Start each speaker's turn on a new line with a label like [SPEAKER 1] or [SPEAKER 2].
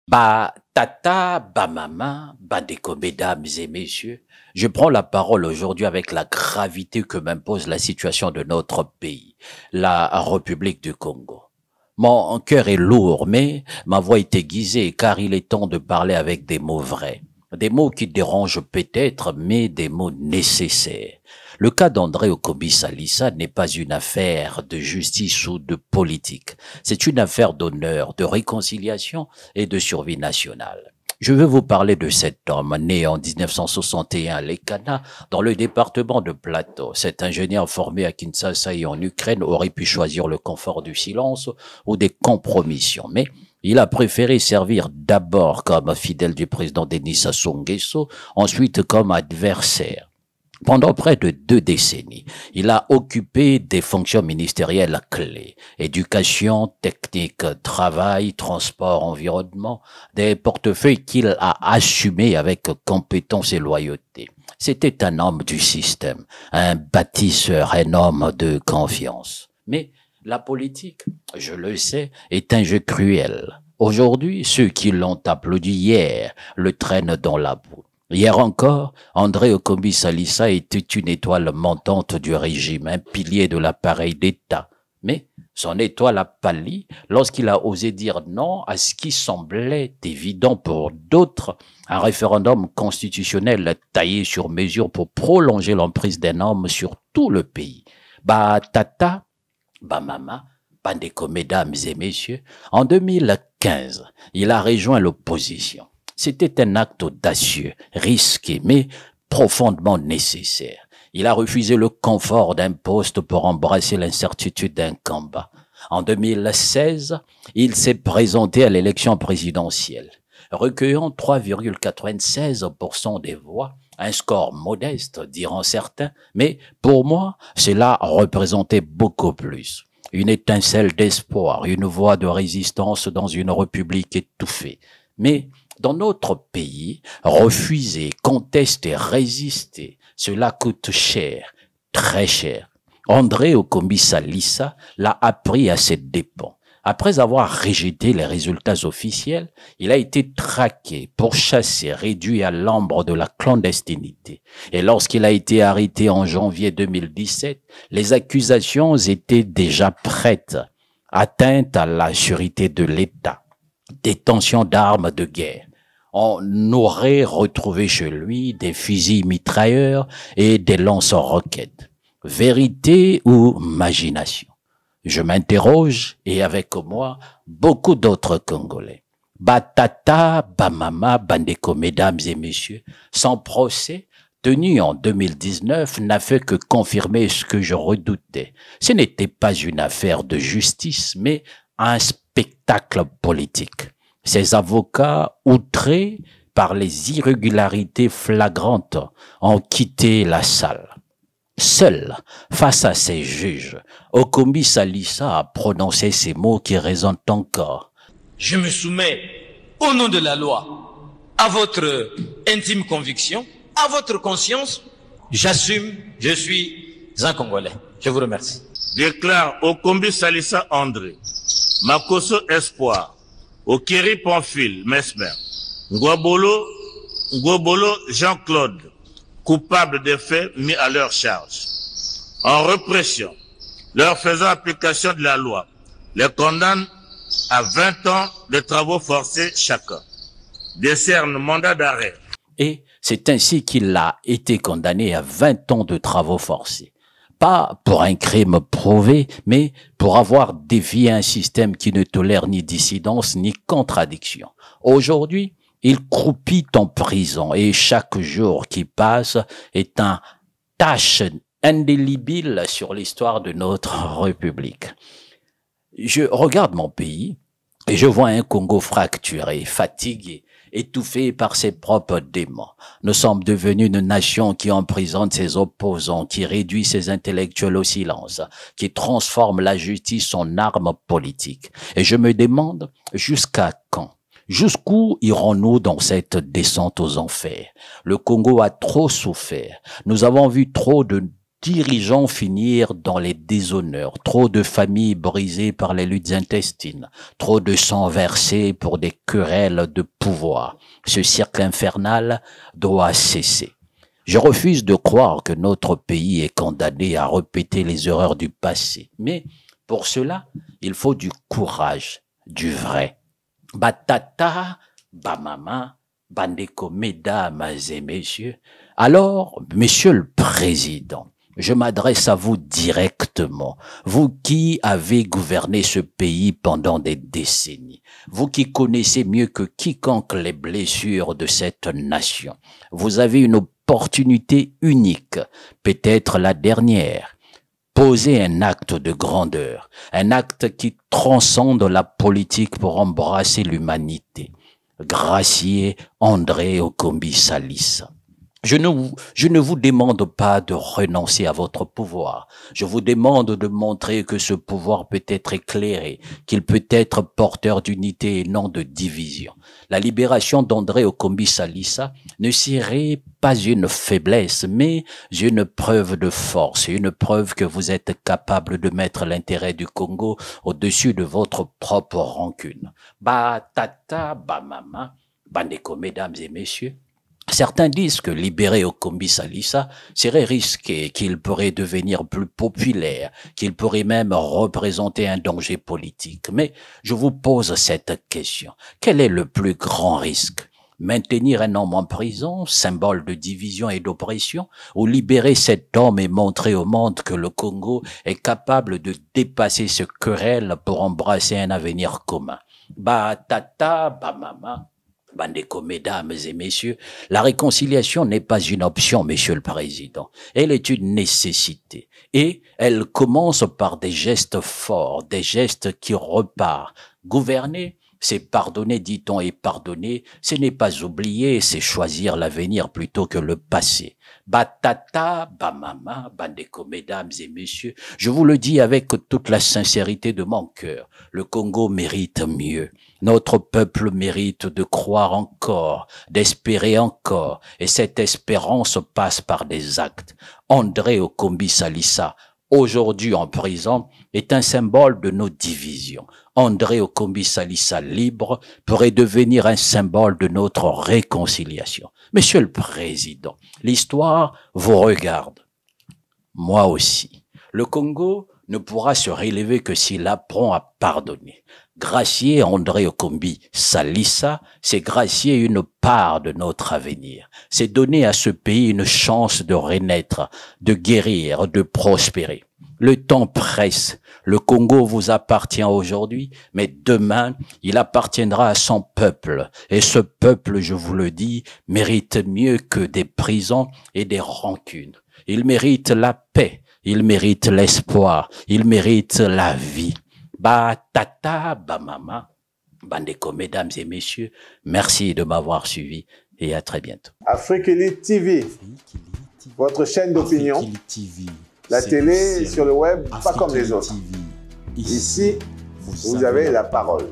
[SPEAKER 1] Tata, maman, Bandeko, mesdames et messieurs, je prends la parole aujourd'hui avec la gravité que m'impose la situation de notre pays, la République du Congo. Mon cœur est lourd, mais ma voix est aiguisée car il est temps de parler avec des mots vrais. Des mots qui dérangent peut-être, mais des mots nécessaires. Le cas d'André Okobi Salissa n'est pas une affaire de justice ou de politique. C'est une affaire d'honneur, de réconciliation et de survie nationale. Je veux vous parler de cet homme né en 1961 à Lekana, dans le département de Plateau. Cet ingénieur formé à Kinshasa et en Ukraine aurait pu choisir le confort du silence ou des compromissions, mais il a préféré servir d'abord comme fidèle du président Denis Sassou Nguesso, ensuite comme adversaire. Pendant près de 2 décennies, il a occupé des fonctions ministérielles clés. Éducation, technique, travail, transport, environnement, des portefeuilles qu'il a assumés avec compétence et loyauté. C'était un homme du système, un bâtisseur, un homme de confiance. Mais la politique, je le sais, est un jeu cruel. Aujourd'hui, ceux qui l'ont applaudi hier le traînent dans la boue. Hier encore, André Okobi Salissa était une étoile montante du régime, un pilier de l'appareil d'État. Mais son étoile a pâli lorsqu'il a osé dire non à ce qui semblait évident pour d'autres, un référendum constitutionnel taillé sur mesure pour prolonger l'emprise d'un homme sur tout le pays. Tata, maman, Bandeko, mesdames et messieurs, en 2015, il a rejoint l'opposition. C'était un acte audacieux, risqué, mais profondément nécessaire. Il a refusé le confort d'un poste pour embrasser l'incertitude d'un combat. En 2016, il s'est présenté à l'élection présidentielle, recueillant 3,96% des voix, un score modeste, diront certains, mais pour moi, cela représentait beaucoup plus. Une étincelle d'espoir, une voie de résistance dans une république étouffée. Mais dans notre pays, refuser, contester, résister, cela coûte cher, très cher. André Okobi Salissa l'a appris à ses dépens. Après avoir rejeté les résultats officiels, il a été traqué, pourchassé, réduit à l'ombre de la clandestinité. Et lorsqu'il a été arrêté en janvier 2017, les accusations étaient déjà prêtes. Atteinte à la sûreté de l'État, détention d'armes de guerre. On aurait retrouvé chez lui des fusils mitrailleurs et des lance-roquettes. Vérité ou imagination? Je m'interroge, et avec moi, beaucoup d'autres Congolais. Tata, mama, Bandeko, mesdames et messieurs, son procès, tenu en 2019, n'a fait que confirmer ce que je redoutais. Ce n'était pas une affaire de justice, mais un spectacle politique. Ses avocats, outrés par les irrégularités flagrantes, ont quitté la salle. Seul, face à ses juges, Okobi Salissa a prononcé ces mots qui résonnent encore.
[SPEAKER 2] Je me soumets, au nom de la loi, à votre intime conviction, à votre conscience. J'assume, je suis un Congolais. Je vous remercie.
[SPEAKER 3] Déclare Okobi Salissa André, Makoso Espoir, Okiri Pamphile Mesmer, Ngobolo Jean-Claude, coupables des faits mis à leur charge. En répression, leur faisant application de la loi, les condamne à 20 ans de travaux forcés chacun. Décerne mandat d'arrêt.
[SPEAKER 1] Et c'est ainsi qu'il a été condamné à 20 ans de travaux forcés. Pas pour un crime prouvé, mais pour avoir défié un système qui ne tolère ni dissidence ni contradiction. Aujourd'hui, il croupit en prison et chaque jour qui passe est un tache indélébile sur l'histoire de notre République. Je regarde mon pays et je vois un Congo fracturé, fatigué, étouffé par ses propres démons. Nous sommes devenus une nation qui emprisonne ses opposants, qui réduit ses intellectuels au silence, qui transforme la justice en arme politique. Et je me demande jusqu'à quand? Jusqu'où irons-nous dans cette descente aux enfers? Le Congo a trop souffert. Nous avons vu trop de dirigeants finir dans les déshonneurs, trop de familles brisées par les luttes intestines, trop de sang versé pour des querelles de pouvoir. Ce cercle infernal doit cesser. Je refuse de croire que notre pays est condamné à répéter les erreurs du passé. Mais pour cela, il faut du courage, du vrai. Batata, bamama, bandeko, mesdames et messieurs. Alors, monsieur le président, je m'adresse à vous directement, vous qui avez gouverné ce pays pendant des décennies, vous qui connaissez mieux que quiconque les blessures de cette nation. Vous avez une opportunité unique, peut-être la dernière. Posez un acte de grandeur, un acte qui transcende la politique pour embrasser l'humanité. Gracier André Okombi Salissa. Je ne vous demande pas de renoncer à votre pouvoir. Je vous demande de montrer que ce pouvoir peut être éclairé, qu'il peut être porteur d'unité et non de division. La libération d'André Okombi Salissa ne serait pas une faiblesse, mais une preuve de force, une preuve que vous êtes capable de mettre l'intérêt du Congo au-dessus de votre propre rancune. Ba tata, ba mama, bandeko, mesdames et messieurs. Certains disent que libérer Okombi Salissa serait risqué, qu'il pourrait devenir plus populaire, qu'il pourrait même représenter un danger politique. Mais je vous pose cette question. Quel est le plus grand risque? Maintenir un homme en prison, symbole de division et d'oppression, ou libérer cet homme et montrer au monde que le Congo est capable de dépasser ce querelle pour embrasser un avenir commun? Ba tata, ba mama. Bandeko, mesdames et messieurs, la réconciliation n'est pas une option, monsieur le président. Elle est une nécessité. Et elle commence par des gestes forts, des gestes qui repartent. Gouverner, c'est pardonner, dit-on, et pardonner, ce n'est pas oublier, c'est choisir l'avenir plutôt que le passé. Batata, bamama, bandeko, mesdames et messieurs, je vous le dis avec toute la sincérité de mon cœur, le Congo mérite mieux. Notre peuple mérite de croire encore, d'espérer encore, et cette espérance passe par des actes. André Okombi Salissa, aujourd'hui en prison, est un symbole de nos divisions. André Okombi Salissa libre pourrait devenir un symbole de notre réconciliation. Monsieur le Président, l'histoire vous regarde. Moi aussi. Le Congo ne pourra se relever que s'il apprend à pardonner. Gracier André Okombi Salissa, c'est gracier une part de notre avenir. C'est donner à ce pays une chance de renaître, de guérir, de prospérer. Le temps presse. Le Congo vous appartient aujourd'hui, mais demain, il appartiendra à son peuple. Et ce peuple, je vous le dis, mérite mieux que des prisons et des rancunes. Il mérite la paix, il mérite l'espoir, il mérite la vie. Ba tata, ba mama, bandeko, mesdames et messieurs, merci de m'avoir suivi et à très bientôt.
[SPEAKER 4] Afrique Elite TV, votre chaîne d'opinion. La télé sur le web, pas comme les autres. Ici, vous avez la parole.